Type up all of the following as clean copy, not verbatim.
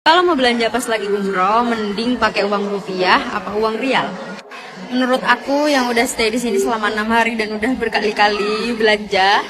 Kalau mau belanja pas lagi umroh, mending pakai uang rupiah apa uang rial? Menurut aku yang udah stay di sini selama 6 hari dan udah berkali-kali belanja,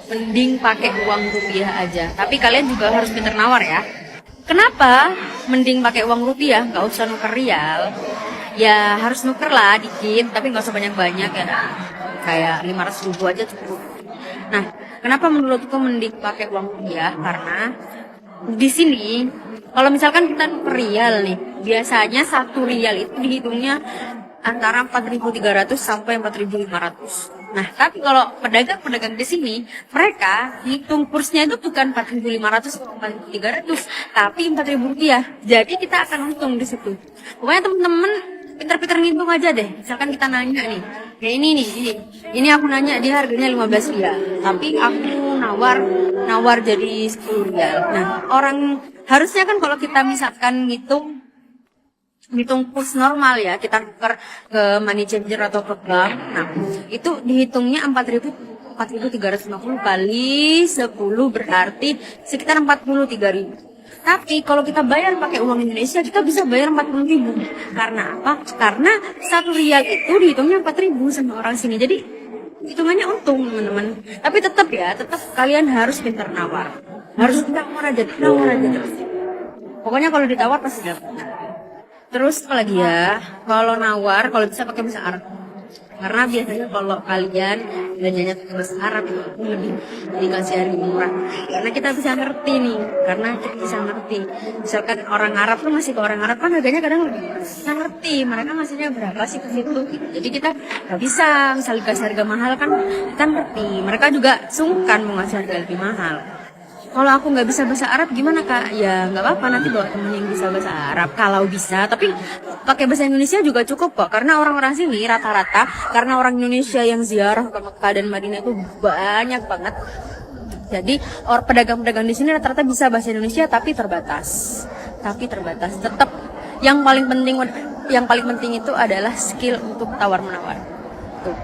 mending pakai uang rupiah aja. Tapi kalian juga harus pintar nawar ya. Kenapa? Mending pakai uang rupiah, nggak usah nuker rial. Ya harus nuker lah dikit, tapi nggak usah banyak-banyak ya. Kayak 500 ribu aja cukup. Nah, kenapa menurutku mending pakai uang rupiah? Karena di sini kalau misalkan kita nuker rial nih, biasanya 1 rial itu dihitungnya antara 4.300 sampai 4.500. Nah, tapi kalau pedagang-pedagang di sini, mereka hitung kursnya itu bukan 4.500 atau 4.300, tapi 4.000 rupiah. Jadi kita akan untung di situ. Pokoknya teman-teman pintar-pintar ngitung aja deh. Misalkan kita nanya nih, kayak ini aku nanya dia harganya 15 rial, tapi aku nawar jadi 10 rial. Nah, orang harusnya kan kalau kita misalkan ngitung kurs normal ya, kita tuker ke money changer atau ke bank. Nah, itu dihitungnya 4.350 kali 10 berarti sekitar 43.000. Tapi kalau kita bayar pakai uang Indonesia, kita bisa bayar 40.000. Karena apa? Karena 1 rial itu dihitungnya 4.000 sama orang sini. Jadi hitungannya untung teman-teman. Tapi tetap kalian harus pintar nawar. Harus nawar aja terus. Pokoknya kalau ditawar pasti dapat. Terus apa lagi ya? Kalau nawar, kalau bisa pakai bahasa Arab. Karena biasanya kalau kalian belanjanya pakai bahasa Arab itu lebih dikasih harga murah. Karena kita bisa ngerti nih. Misalkan orang Arab tuh masih ke orang Arab kan harganya kadang lebih murah. Kita ngerti mereka ngasihnya berapa sih ke situ. Jadi kita nggak bisa misalnya kasih harga mahal kan kita ngerti. Mereka juga sungkan mau ngasih harga lebih mahal. Kalau aku nggak bisa bahasa Arab gimana kak? Ya nggak apa-apa, nanti bawa temen yang bisa bahasa Arab kalau bisa. Tapi pakai bahasa Indonesia juga cukup kok. Karena orang-orang sini rata-rata, karena orang Indonesia yang ziarah ke Mekah dan Madinah itu banyak banget. Jadi pedagang-pedagang di sini rata-rata bisa bahasa Indonesia tapi terbatas. Tetap yang paling penting itu adalah skill untuk tawar menawar. Tuh,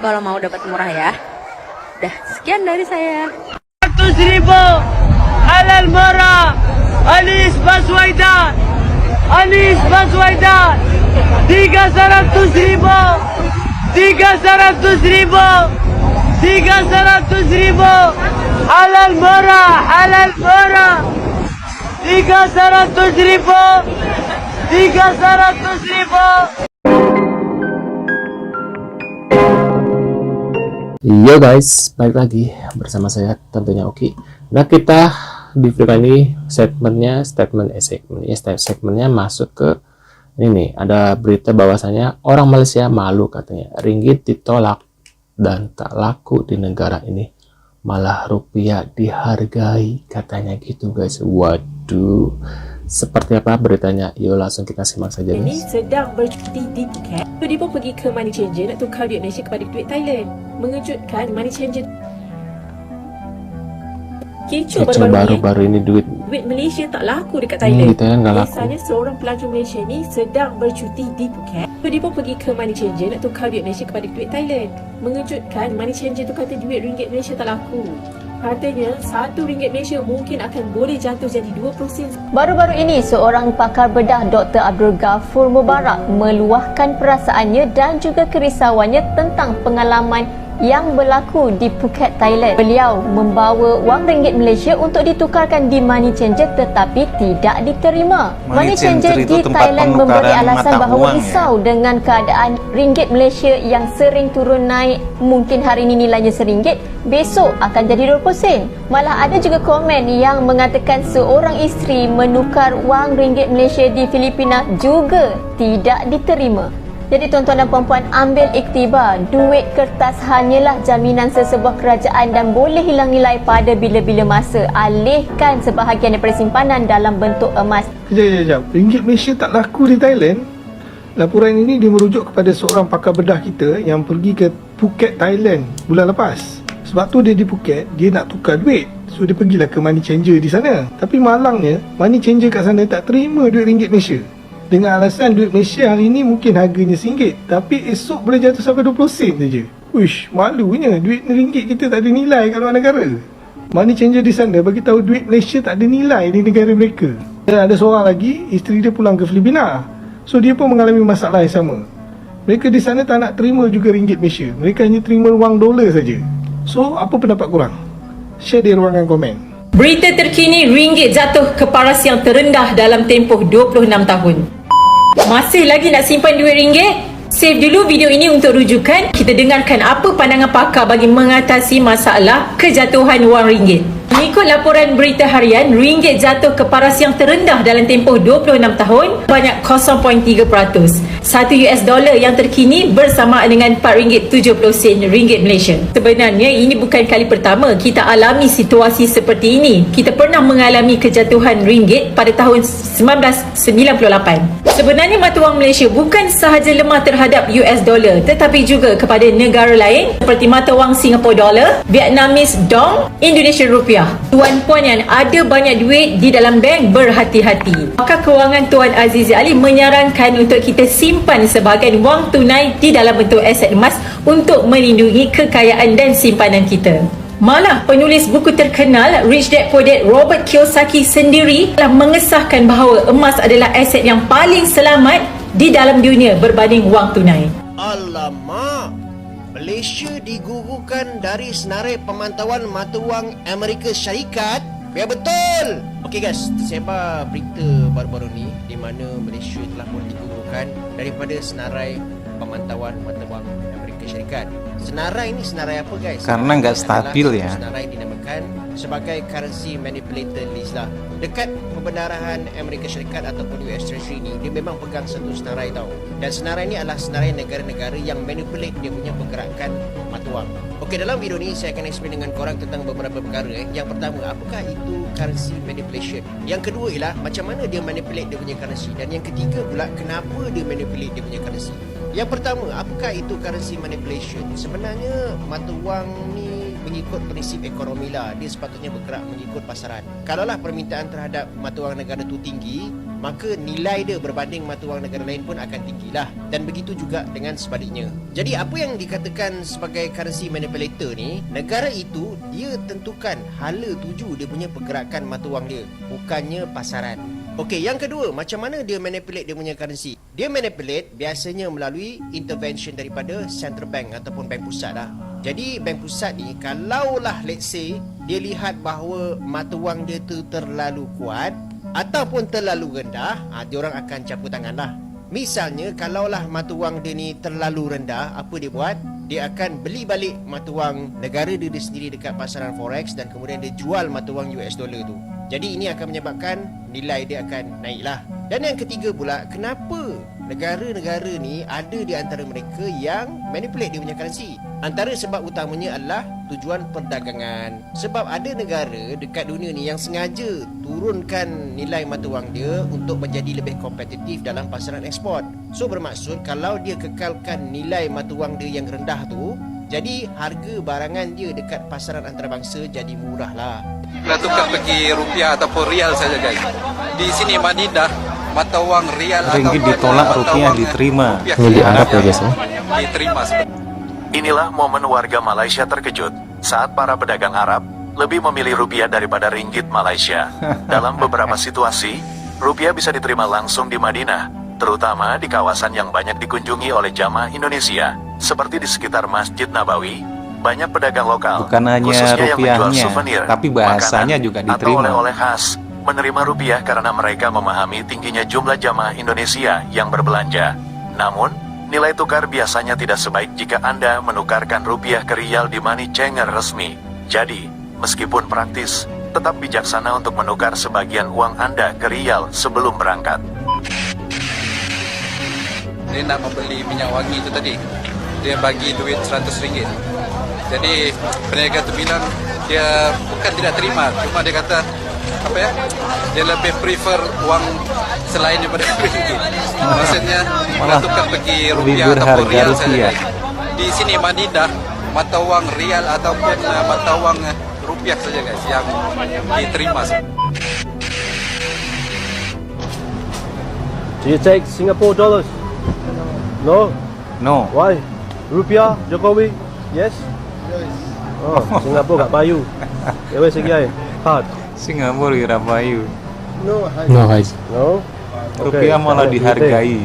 kalau mau dapat murah ya. Dah, sekian dari saya. 100.000 halal murah. Anies Baswedan 300.000 halal murah 300.000. Yo guys, balik lagi bersama saya tentunya Oki. Nah, kita di video ini segmennya masuk ke ini nih, ada berita bahwasanya orang Malaysia malu katanya ringgit ditolak dan tak laku di negara ini, malah rupiah dihargai katanya gitu guys. Waduh, seperti apa beritanya? Yuk langsung kita simak saja Ini guys. sedang bercuti di Phuket. Dia pun pergi ke money changer nak tukar duit Malaysia kepada duit Thailand. Mengejutkan, money changer kecoh Baru-baru ini duit Malaysia tak laku dekat Thailand. di Thailand nggak laku. Biasanya seorang pelancong Malaysia ni sedang bercuti di Phuket. Dia pun pergi ke money changer nak tukar duit Malaysia kepada duit Thailand. Mengejutkan, money changer tu kata duit ringgit Malaysia tak laku. Katanya RM1 Malaysia mungkin akan boleh jatuh jadi 20 sen. Baru-baru ini, seorang pakar bedah Dr. Abdul Ghafur Mubarak meluahkan perasaannya dan juga kerisauannya tentang pengalaman yang berlaku di Phuket, Thailand. Beliau membawa wang ringgit Malaysia untuk ditukarkan di money changer tetapi tidak diterima. Money changer di Thailand memberi alasan bahawa risau dengan keadaan ringgit Malaysia yang sering turun naik. Mungkin hari ini nilainya RM1, besok akan jadi 20 sen. Malah ada juga komen yang mengatakan seorang isteri menukar wang ringgit Malaysia di Filipina juga tidak diterima. Jadi tuan-tuan dan puan-puan, ambil iktibar, duit kertas hanyalah jaminan sesebuah kerajaan dan boleh hilang nilai pada bila-bila masa. Alihkan sebahagian daripada simpanan dalam bentuk emas. Sekejap. Ringgit Malaysia tak laku di Thailand. Laporan ini dia merujuk kepada seorang pakar bedah kita yang pergi ke Phuket, Thailand bulan lepas. Sebab tu dia di Phuket, dia nak tukar duit. So dia pergilah ke money changer di sana. Tapi malangnya, money changer kat sana tak terima duit ringgit Malaysia. Dengan alasan duit Malaysia hari ni mungkin harganya RM1, tapi esok boleh jatuh sampai 20 sen saja. Uish, malunya duit ringgit kita tak ada nilai kat luar negara. Money changer di sana bagi tahu duit Malaysia tak ada nilai di negara mereka. Dan ada seorang lagi, isteri dia pulang ke Filipina. So dia pun mengalami masalah yang sama. Mereka di sana tak nak terima juga ringgit Malaysia. Mereka hanya terima wang dolar saja. So apa pendapat korang? Share di ruangan komen. Berita terkini, ringgit jatuh ke paras yang terendah dalam tempoh 26 tahun. Masih lagi nak simpan duit ringgit? Save dulu video ini untuk rujukan. Kita dengarkan apa pandangan pakar bagi mengatasi masalah kejatuhan wang ringgit. Mengikut laporan berita harian, ringgit jatuh ke paras yang terendah dalam tempoh 26 tahun banyak 0.3%. $1 yang terkini bersamaan dengan RM4.70 ringgit Malaysia. Sebenarnya ini bukan kali pertama kita alami situasi seperti ini. Kita pernah mengalami kejatuhan ringgit pada tahun 1998. Sebenarnya mata wang Malaysia bukan sahaja lemah terhadap US dollar tetapi juga kepada negara lain seperti mata wang Singapore dollar, Vietnamese dong, Indonesian rupiah. Tuan-puan yang ada banyak duit di dalam bank, berhati-hati. Pakar kewangan Tuan Azizi Ali menyarankan untuk kita simpan sebahagian wang tunai di dalam bentuk aset emas untuk melindungi kekayaan dan simpanan kita. Malah penulis buku terkenal Rich Dad Poor Dad Robert Kiyosaki sendiri telah mengesahkan bahawa emas adalah aset yang paling selamat di dalam dunia berbanding wang tunai. Alamak, Malaysia digugurkan dari senarai pemantauan mata wang Amerika Syarikat. Ya betul. Okey guys, tersebar berita baru-baru ni di mana Malaysia telah pun digugurkan daripada senarai pemantauan mata wang Amerika Syarikat. Senarai ni senarai apa guys? Karena nggak stabil ya. Senarai dinamakan sebagai currency manipulator list lah. Dekat pembendaharahan Amerika Syarikat ataupun US Treasury ni, dia memang pegang satu senarai tau. Dan senarai ni adalah senarai negara-negara yang manipulate dia punya pergerakan mata wang. Okey, dalam video ni saya akan explain dengan korang tentang beberapa perkara. Yang pertama, apakah itu currency manipulation? Yang kedua ialah macam mana dia manipulate dia punya currency. Dan yang ketiga pula, kenapa dia manipulate dia punya currency. Yang pertama, apakah itu currency manipulation? Sebenarnya mata wang ni mengikut prinsip ekonomi lah. Dia sepatutnya bergerak mengikut pasaran. Kalaulah permintaan terhadap mata wang negara tu tinggi, maka nilai dia berbanding mata wang negara lain pun akan tinggilah. Dan begitu juga dengan sebaliknya. Jadi apa yang dikatakan sebagai currency manipulator ni, negara itu dia tentukan hala tuju dia punya pergerakan mata wang dia, bukannya pasaran. Okey, yang kedua, macam mana dia manipulate dia punya currency? Dia manipulate biasanya melalui intervention daripada central bank ataupun bank pusat lah. Jadi bank pusat ni, kalaulah let's say dia lihat bahawa mata wang dia tu terlalu kuat ataupun terlalu rendah, dia orang akan campur tangan lah. Misalnya kalaulah mata wang dia ni terlalu rendah, apa dia buat? Dia akan beli balik mata wang negara dia sendiri dekat pasaran forex dan kemudian dia jual mata wang US dollar tu. Jadi ini akan menyebabkan nilai dia akan naiklah. Dan yang ketiga pula, kenapa negara-negara ni ada di antara mereka yang manipulate dia punya currency? Antara sebab utamanya adalah tujuan perdagangan. Sebab ada negara dekat dunia ni yang sengaja turunkan nilai mata wang dia untuk menjadi lebih kompetitif dalam pasaran ekspor. So bermaksud kalau dia kekalkan nilai mata wang dia yang rendah tu, jadi harga barangan dia dekat pasaran antarabangsa jadi murah lah. Kita tukar pergi rupiah ataupun rial saja guys. Di sini Madinah mata wang rial ringgit ditolak, rupiah diterima. Ini dianggap ya guys ya. Diterima. Inilah momen warga Malaysia terkejut saat para pedagang Arab lebih memilih rupiah daripada ringgit Malaysia. Dalam beberapa situasi, rupiah bisa diterima langsung di Madinah, terutama di kawasan yang banyak dikunjungi oleh jamaah Indonesia, seperti di sekitar Masjid Nabawi. Banyak pedagang lokal, bukan hanya khususnya yang menjual rupiahnya, souvenir, tapi bahasanya makanan, juga atau diterima. oleh-oleh khas, menerima rupiah karena mereka memahami tingginya jumlah jamaah Indonesia yang berbelanja. Namun, nilai tukar biasanya tidak sebaik jika Anda menukarkan rupiah ke rial di money changer resmi. Jadi, meskipun praktis, tetap bijaksana untuk menukar sebagian uang Anda ke rial sebelum berangkat. Dia nak membeli minyak wangi itu tadi, dia bagi duit RM100. Jadi peniaga tu bilang dia bukan tidak terima, cuma dia kata apa ya, dia lebih prefer uang selain daripada ringgit. Maksudnya kita tukar pergi rupiah ataupun rial saja. Di sini Madinah mata wang rial ataupun mata wang rupiah saja guys yang diterima. Do you take Singapore dollars? No. No. Why? Rupiah, Jokowi? Yes. Oh, Singapore kat Bayu. Where segi ai? Hard. Singapura ira payu. No, Haji. No, Haji. No? Rupiah malah tak ada dihargai.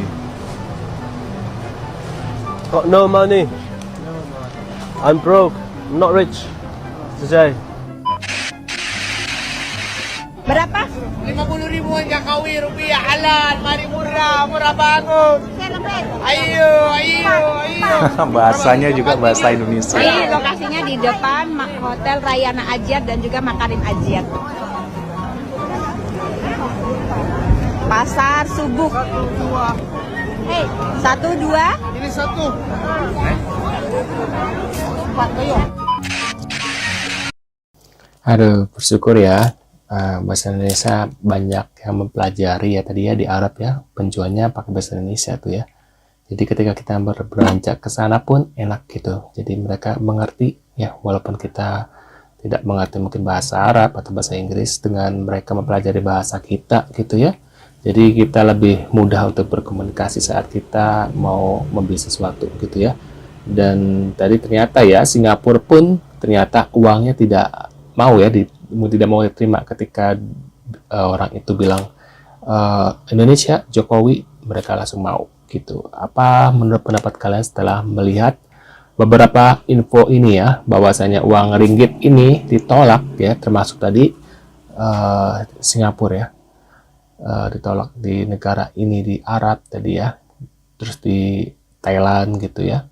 Got no money. I'm broke. I'm not rich today. Berapa? 50.000 aja kawi rupiah halal, mari murah, murah banget. Ayo, ayo, ayo. Bahasanya juga bahasa Indonesia. Ini lokasinya di depan Hotel Rayana Ajiat dan juga Makarim Ajiat. Pasar Subuh. Hei, 1, 2. Ini satu. Aduh, bersyukur ya. Bahasa Indonesia banyak yang mempelajari ya tadi ya di Arab ya, penjualnya pakai bahasa Indonesia tuh ya. Jadi ketika kita berbelanja ke sana pun enak gitu. Jadi mereka mengerti ya, walaupun kita tidak mengerti mungkin bahasa Arab atau bahasa Inggris, dengan mereka mempelajari bahasa kita gitu ya. Jadi kita lebih mudah untuk berkomunikasi saat kita mau membeli sesuatu gitu ya. Dan tadi ternyata ya Singapura pun ternyata uangnya tidak mau ya, tidak mau diterima ketika orang itu bilang Indonesia, Jokowi, mereka langsung mau gitu. Apa menurut pendapat kalian setelah melihat beberapa info ini ya, bahwasanya uang ringgit ini ditolak ya, termasuk tadi Singapura ya, ditolak di negara ini, di Arab tadi ya, terus di Thailand gitu ya.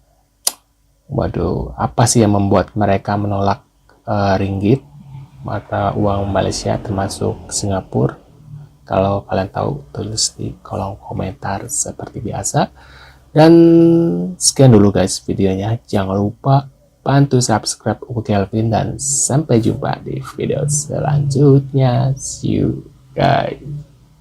Waduh, apa sih yang membuat mereka menolak ringgit, mata uang Malaysia termasuk Singapura? Kalau kalian tahu, tulis di kolom komentar seperti biasa. Dan sekian dulu guys videonya. Jangan lupa bantu subscribe Uku Kelvin dan sampai jumpa di video selanjutnya. See you guys.